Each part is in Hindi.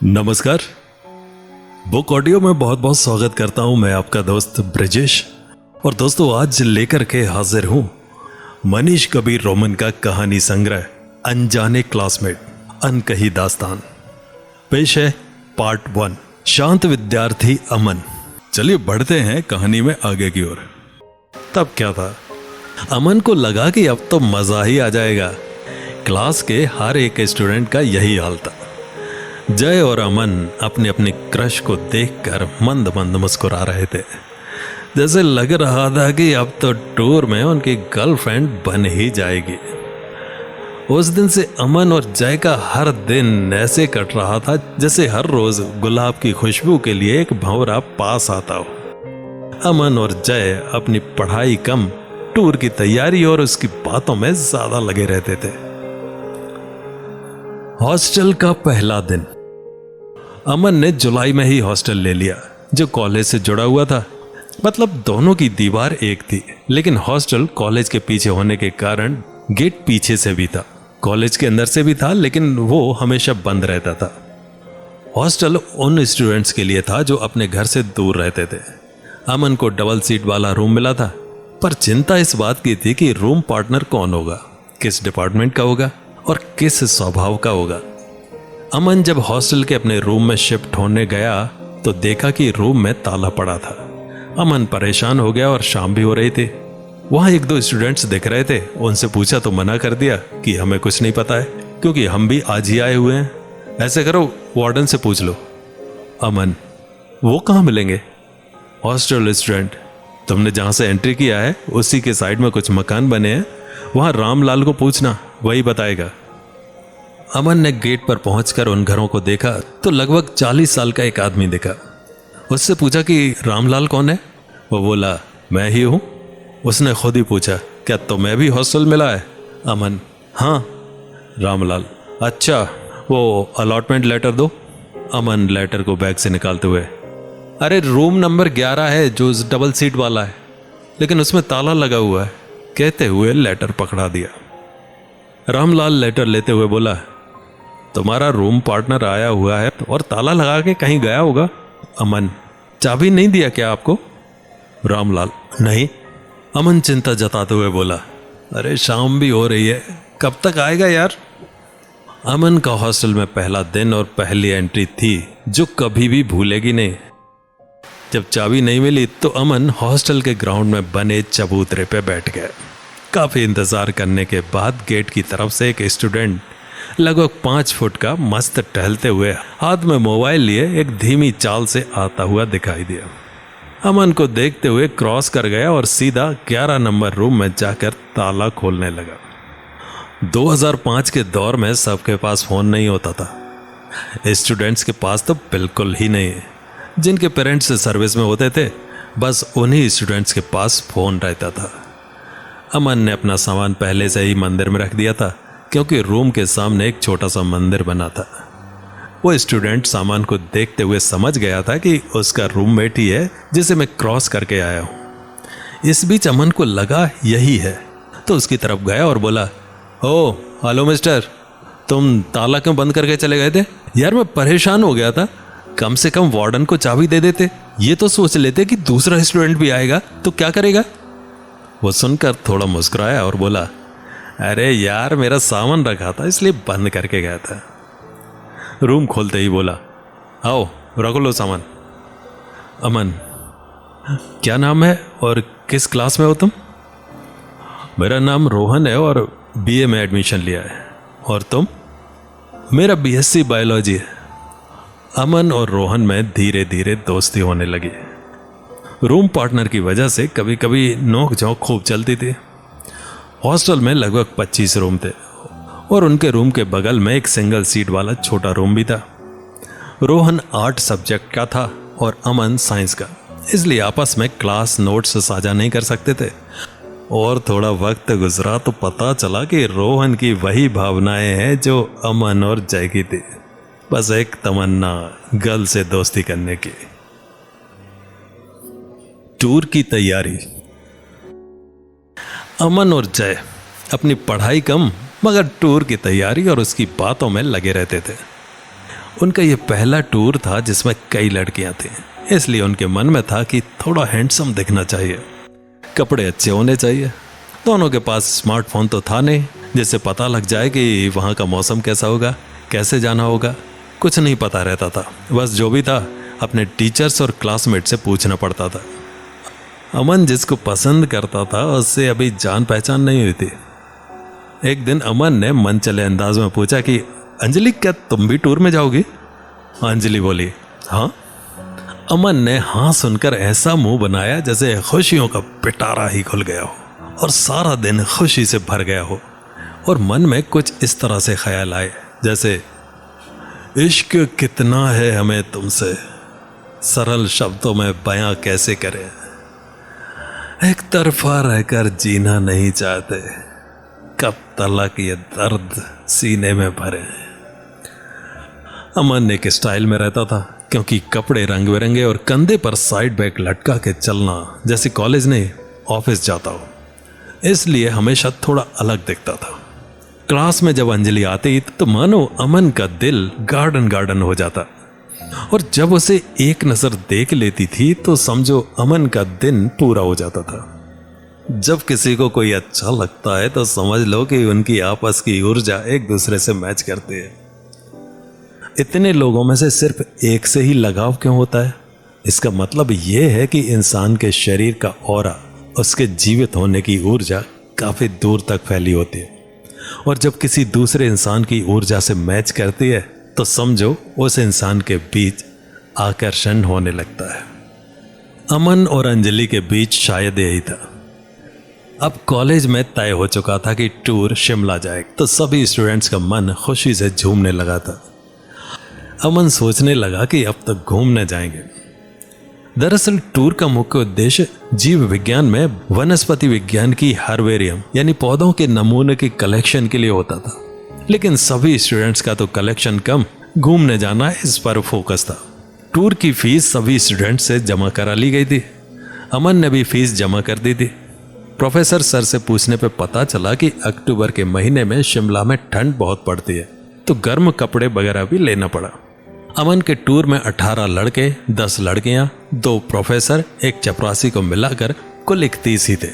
नमस्कार। बुक ऑडियो में बहुत बहुत स्वागत करता हूं मैं आपका दोस्त ब्रजेश। और दोस्तों, आज लेकर के हाजिर हूं मनीष कबीर रोमन का कहानी संग्रह अनजाने क्लासमेट, अनकही दास्तान। पेश है पार्ट 1, शांत विद्यार्थी अमन। चलिए बढ़ते हैं कहानी में आगे की ओर। तब क्या था, अमन को लगा कि अब तो मजा ही आ जाएगा। क्लास के हर एक स्टूडेंट का यही हाल था। जय और अमन अपने अपने क्रश को देखकर मंद मंद मुस्कुरा रहे थे, जैसे लग रहा था कि अब तो टूर में उनकी गर्लफ्रेंड बन ही जाएगी। उस दिन से अमन और जय का हर दिन ऐसे कट रहा था जैसे हर रोज गुलाब की खुशबू के लिए एक भंवरा पास आता हो। अमन और जय अपनी पढ़ाई कम, टूर की तैयारी और उसकी बातों में ज्यादा लगे रहते थे। हॉस्टल का पहला दिन। अमन ने जुलाई में ही हॉस्टल ले लिया, जो कॉलेज से जुड़ा हुआ था। मतलब दोनों की दीवार एक थी, लेकिन हॉस्टल कॉलेज के पीछे होने के कारण गेट पीछे से भी था, कॉलेज के अंदर से भी था, लेकिन वो हमेशा बंद रहता था। हॉस्टल उन स्टूडेंट्स के लिए था जो अपने घर से दूर रहते थे। अमन को डबल सीट वाला रूम मिला था, पर चिंता इस बात की थी कि रूम पार्टनर कौन होगा, किस डिपार्टमेंट का होगा और किस स्वभाव का होगा। अमन जब हॉस्टल के अपने रूम में शिफ्ट होने गया तो देखा कि रूम में ताला पड़ा था। अमन परेशान हो गया और शाम भी हो रही थी। वहां एक दो स्टूडेंट्स दिख रहे थे, उनसे पूछा तो मना कर दिया कि हमें कुछ नहीं पता है, क्योंकि हम भी आज ही आए हुए हैं। ऐसे करो, वार्डन से पूछ लो। अमन: वो कहाँ मिलेंगे? हॉस्टल स्टूडेंट: तुमने जहां से एंट्री किया है उसी के साइड में कुछ मकान बने हैं, वहां रामलाल को पूछना, वही बताएगा। अमन ने गेट पर पहुंचकर उन घरों को देखा तो लगभग 40 साल का एक आदमी दिखा। उससे पूछा कि रामलाल कौन है? वो बोला, मैं ही हूं। उसने खुद ही पूछा, क्या तुम्हें भी हॉस्टल मिला है? अमन: हाँ। रामलाल: अच्छा, वो अलॉटमेंट लेटर दो। अमन लेटर को बैग से निकालते हुए: अरे रूम नंबर 11 है, जो डबल सीट वाला है, लेकिन उसमें ताला लगा हुआ है, कहते हुए लेटर पकड़ा दिया। रामलाल लेटर लेते हुए बोला, तुम्हारा रूम पार्टनर आया हुआ है और ताला लगा के कहीं गया होगा। अमन: चाबी नहीं दिया क्या आपको? रामलाल: नहीं। अमन चिंता जताते हुए बोला, अरे शाम भी हो रही है, कब तक आएगा यार? अमन का हॉस्टल में पहला दिन और पहली एंट्री थी जो कभी भी भूलेगी नहीं। जब चाबी नहीं मिली तो अमन हॉस्टल के ग्राउंड में बने चबूतरे पे बैठ गया। काफी इंतजार करने के बाद गेट की तरफ से एक स्टूडेंट लगभग 5 फुट का मस्त टहलते हुए हाथ में मोबाइल लिए एक धीमी चाल से आता हुआ दिखाई दिया। अमन को देखते हुए क्रॉस कर गया और सीधा 11 नंबर रूम में जाकर ताला खोलने लगा। 2005 के दौर में सबके पास फोन नहीं होता था, स्टूडेंट्स के पास तो बिल्कुल ही नहीं। जिनके पेरेंट्स सर्विस में होते थे, बस उन्हीं स्टूडेंट्स के पास फोन रहता था। अमन ने अपना सामान पहले से ही मंदिर में रख दिया था, क्योंकि रूम के सामने एक छोटा सा मंदिर बना था। वो स्टूडेंट सामान को देखते हुए समझ गया था कि उसका रूममेट ही है जिसे मैं क्रॉस करके आया हूं। इस बीच अमन को लगा यही है, तो उसकी तरफ गया और बोला, ओ हेलो मिस्टर, तुम ताला क्यों बंद करके चले गए थे? यार मैं परेशान हो गया था, कम से कम वार्डन को चाबी दे देते, ये तो सोच लेते कि दूसरा स्टूडेंट भी आएगा तो क्या करेगा। वो सुनकर थोड़ा मुस्कुराया और बोला, अरे यार मेरा सामान रखा था इसलिए बंद करके गया था। रूम खोलते ही बोला, आओ रख लो सामान। अमन: क्या नाम है और किस क्लास में हो तुम? मेरा नाम रोहन है और बीए में एडमिशन लिया है। और तुम? मेरा बीएससी बायोलॉजी है। अमन और रोहन में धीरे धीरे दोस्ती होने लगी। रूम पार्टनर की वजह से कभी कभी नोक झोंक खूब चलती थी। हॉस्टल में लगभग 25 रूम थे और उनके रूम के बगल में एक सिंगल सीट वाला छोटा रूम भी था। रोहन आर्ट सब्जेक्ट का था और अमन साइंस का, इसलिए आपस में क्लास नोट्स साझा नहीं कर सकते थे। और थोड़ा वक्त गुजरा तो पता चला कि रोहन की वही भावनाएं हैं जो अमन और जय की थी, बस एक तमन्ना गर्ल से दोस्ती करने की। टूर की तैयारी। अमन और जय अपनी पढ़ाई कम मगर टूर की तैयारी और उसकी बातों में लगे रहते थे। उनका ये पहला टूर था जिसमें कई लड़कियां थी, इसलिए उनके मन में था कि थोड़ा हैंडसम दिखना चाहिए, कपड़े अच्छे होने चाहिए। दोनों के पास स्मार्टफोन तो था नहीं जिससे पता लग जाए कि वहाँ का मौसम कैसा होगा, कैसे जाना होगा, कुछ नहीं पता रहता था। बस जो भी था अपने टीचर्स और क्लासमेट से पूछना पड़ता था। अमन जिसको पसंद करता था उससे अभी जान पहचान नहीं हुई थी। एक दिन अमन ने मन चले अंदाज में पूछा कि अंजलि क्या तुम भी टूर में जाओगी? अंजलि बोली हाँ। अमन ने हाँ सुनकर ऐसा मुंह बनाया जैसे खुशियों का पिटारा ही खुल गया हो और सारा दिन खुशी से भर गया हो, और मन में कुछ इस तरह से ख्याल आए जैसे इश्क कितना है हमें तुमसे, सरल शब्दों में बयां कैसे करें, एक तरफा रहकर जीना नहीं चाहते, कब तलक ये दर्द सीने में भरे। अमन एक स्टाइल में रहता था क्योंकि कपड़े रंग बिरंगे और कंधे पर साइड बैग लटका के चलना जैसे कॉलेज नहीं ऑफिस जाता हो, इसलिए हमेशा थोड़ा अलग दिखता था। क्लास में जब अंजलि आती तो मानो अमन का दिल गार्डन गार्डन हो जाता, और जब उसे एक नजर देख लेती थी तो समझो अमन का दिन पूरा हो जाता था। जब किसी को कोई अच्छा लगता है तो समझ लो कि उनकी आपस की ऊर्जा एक दूसरे से मैच करती है। इतने लोगों में से सिर्फ एक से ही लगाव क्यों होता है? इसका मतलब यह है कि इंसान के शरीर का ऑरा, उसके जीवित होने की ऊर्जा काफी दूर तक फैली होती है, और जब किसी दूसरे इंसान की ऊर्जा से मैच करती है तो समझो उस इंसान के बीच आकर्षण होने लगता है। अमन और अंजलि के बीच शायद यही था। अब कॉलेज में तय हो चुका था कि टूर शिमला जाए, तो सभी स्टूडेंट्स का मन खुशी से झूमने लगा था। अमन सोचने लगा कि अब तक घूमने जाएंगे। दरअसल टूर का मुख्य उद्देश्य जीव विज्ञान में वनस्पति विज्ञान की हर्बेरियम यानी पौधों के नमूने की कलेक्शन के लिए होता था, लेकिन सभी स्टूडेंट्स का तो कलेक्शन कम, घूमने जाना इस पर फोकस था। टूर की फीस सभी स्टूडेंट्स से जमा करा ली गई थी। अमन ने भी फीस जमा कर दी थी। प्रोफेसर सर से पूछने पे पता चला कि अक्टूबर के महीने में शिमला में ठंड बहुत पड़ती है, तो गर्म कपड़े वगैरह भी लेना पड़ा। अमन के टूर में 18 लड़के, 10 लड़कियां, 2 प्रोफेसर, एक चपरासी को मिलाकर कुल 31 ही थे।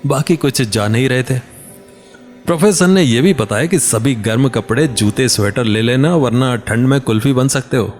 बाकी कुछ जा नहीं रहे थे। प्रोफेसर ने यह भी बताया कि सभी गर्म कपड़े, जूते, स्वेटर ले लेना, वरना ठंड में कुल्फी बन सकते हो।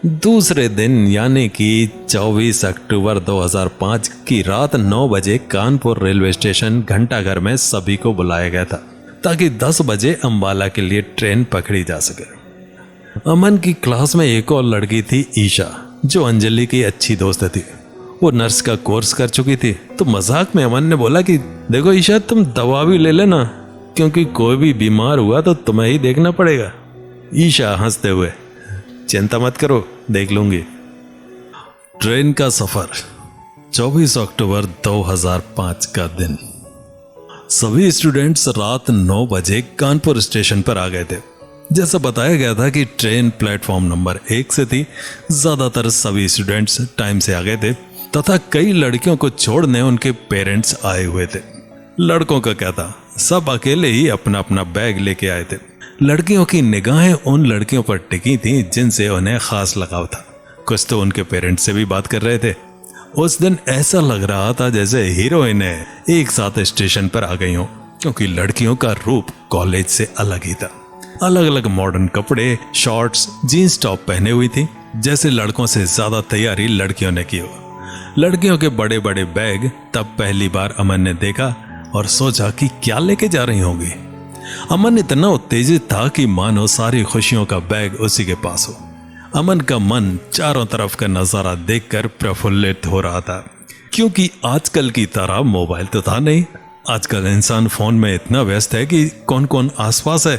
दूसरे दिन यानी कि 24 अक्टूबर 2005 की रात 9 बजे कानपुर रेलवे स्टेशन घंटाघर में सभी को बुलाया गया था ताकि 10 बजे अंबाला के लिए ट्रेन पकड़ी जा सके। अमन की क्लास में एक और लड़की थी, ईशा, जो अंजलि की अच्छी दोस्त थी। वो नर्स का कोर्स कर चुकी थी, तो मजाक में अमन ने बोला कि देखो ईशा, तुम दवा भी ले लेना, क्योंकि कोई भी बीमार हुआ तो तुम्हें ही देखना पड़ेगा। ईशा हंसते हुए, चिंता मत करो, देख लूंगी। ट्रेन का सफर 24 अक्टूबर 2005 का दिन। सभी स्टूडेंट्स रात 9 बजे कानपुर स्टेशन पर आ गए थे। जैसा बताया गया था कि ट्रेन प्लेटफॉर्म नंबर 1 से थी। ज्यादातर सभी स्टूडेंट्स टाइम से आ गए थे तथा कई लड़कियों को छोड़ने उनके पेरेंट्स आए हुए थे। लड़कों का क्या था, सब अकेले ही अपना अपना बैग लेके आए थे। लड़कियों की निगाहें उन लड़कियों पर टिकी थी जिनसे उन्हें खास लगाव था। कुछ तो उनके पेरेंट्स से भी बात कर रहे थे। उस दिन ऐसा लग रहा था जैसे हीरोइनें एक साथ स्टेशन पर आ गई हों, क्योंकि लड़कियों का रूप कॉलेज से अलग ही था। अलग अलग मॉडर्न कपड़े, शॉर्ट्स, जीन्स टॉप पहने हुई थी। जैसे लड़कों से ज्यादा तैयारी लड़कियों ने की हो। लड़कियों के बड़े बड़े बैग तब पहली बार अमन ने देखा और सोचा कि क्या लेके जा रही होंगी। अमन इतना उत्तेजित था कि मानो सारी खुशियों का बैग उसी के पास हो। अमन का मन चारों तरफ का नजारा देखकर प्रफुल्लित हो रहा था, क्योंकि आजकल की तरह मोबाइल तो था नहीं। आजकल इंसान फोन में इतना व्यस्त है कि कौन कौन आसपास है,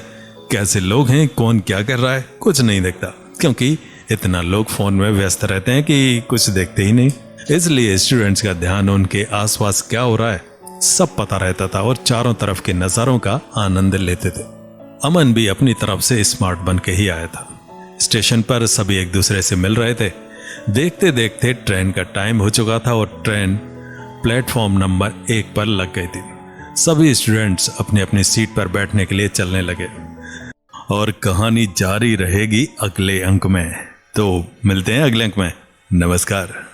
कैसे लोग हैं, कौन क्या कर रहा है, कुछ नहीं दिखता, क्योंकि इतना लोग फोन में व्यस्त रहते हैं कि कुछ देखते ही नहीं। इसलिए स्टूडेंट्स का ध्यान उनके आसपास क्या हो रहा है सब पता रहता था और चारों तरफ के नजारों का आनंद लेते थे। अमन भी अपनी तरफ से स्मार्ट बन के ही आया था। स्टेशन पर सभी एक दूसरे से मिल रहे थे। देखते देखते ट्रेन का टाइम हो चुका था और ट्रेन प्लेटफॉर्म नंबर 1 पर लग गई थी। सभी स्टूडेंट्स अपनी अपनी सीट पर बैठने के लिए चलने लगे और कहानी जारी रहेगी अगले अंक में। तो मिलते हैं अगले अंक में। नमस्कार।